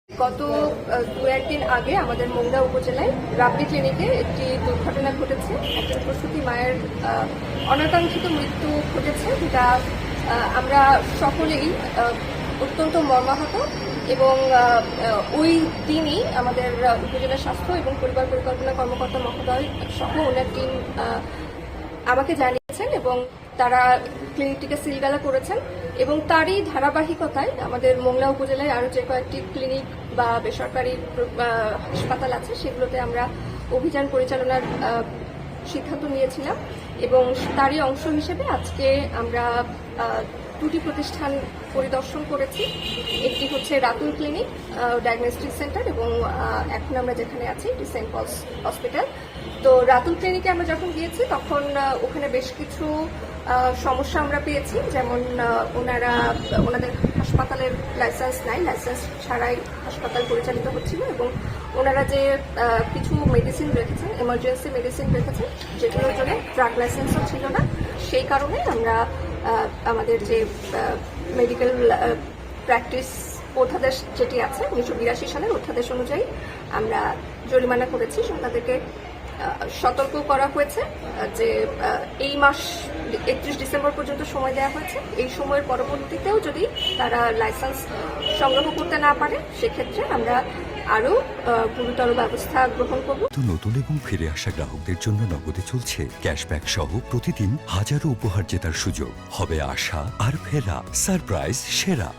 গত দু-একদিন আগে আমাদের মোংলা উপজেলায় রাব্বি ক্লিনিকে একটি দুর্ঘটনা ঘটেছে। একজন প্রসূতি মায়ের অনাকাঙ্ক্ষিত মৃত্যু ঘটেছে, যেটা আমরা সকলেই অত্যন্ত মর্মাহত। এবং ওই দিনই আমাদের উপজেলা স্বাস্থ্য এবং পরিবার পরিকল্পনা কর্মকর্তা মহোদয় সহ ওনার টিম আমাকে জানিয়েছেন এবং তারা ক্লিনিকটিকে সিলগালা করেছেন। এবং তারই ধারাবাহিকতায় আমাদের মোংলা উপজেলায় আরও যে কয়েকটি ক্লিনিক বা বেসরকারি হাসপাতাল আছে সেগুলোতে আমরা অভিযান পরিচালনার সিদ্ধান্ত নিয়েছিলাম। এবং তারই অংশ হিসেবে আজকে আমরা দুটি প্রতিষ্ঠান পরিদর্শন করেছি। একটি হচ্ছে রাতুল ক্লিনিক ডায়াগনস্টিক সেন্টার এবং এখন আমরা যেখানে আছি এটি সেন্ট পলস হসপিটাল। তো রাতুল ক্লিনিকে আমরা যখন গিয়েছি তখন ওখানে বেশ কিছু সমস্যা আমরা পেয়েছি, যেমন ওনাদের হাসপাতালের লাইসেন্স নাই, লাইসেন্স ছাড়াই হাসপাতাল পরিচালিত হচ্ছিল। এবং ওনারা যে কিছু মেডিসিন রেখেছেন, এমার্জেন্সি মেডিসিন রেখেছেন, যেগুলোর জন্য ড্রাগ লাইসেন্সও ছিল না। সেই কারণে আমরা আমাদের যে মেডিকেল প্র্যাকটিস অধ্যাদেশ যেটি আছে 1982 সালের অধ্যাদেশ অনুযায়ী আমরা জরিমানা করেছি। তাদেরকে সতর্ক করা হয়েছে যে এই মাস 31 ডিসেম্বর পর্যন্ত সময় দেওয়া হয়েছে। এই সময়ের পরবর্তীতেও যদি তারা লাইসেন্স সংগ্রহ করতে না পারে সেক্ষেত্রে আমরা আরও গুরুতর ব্যবস্থা গ্রহণ করব। নতুন এবং ফিরে আসা গ্রাহকদের জন্য নগদে চলছে ক্যাশব্যাক সহ প্রতিদিন হাজারো উপহার জেতার সুযোগ। হবে আশা আর ফেরা, সারপ্রাইজ সেরা।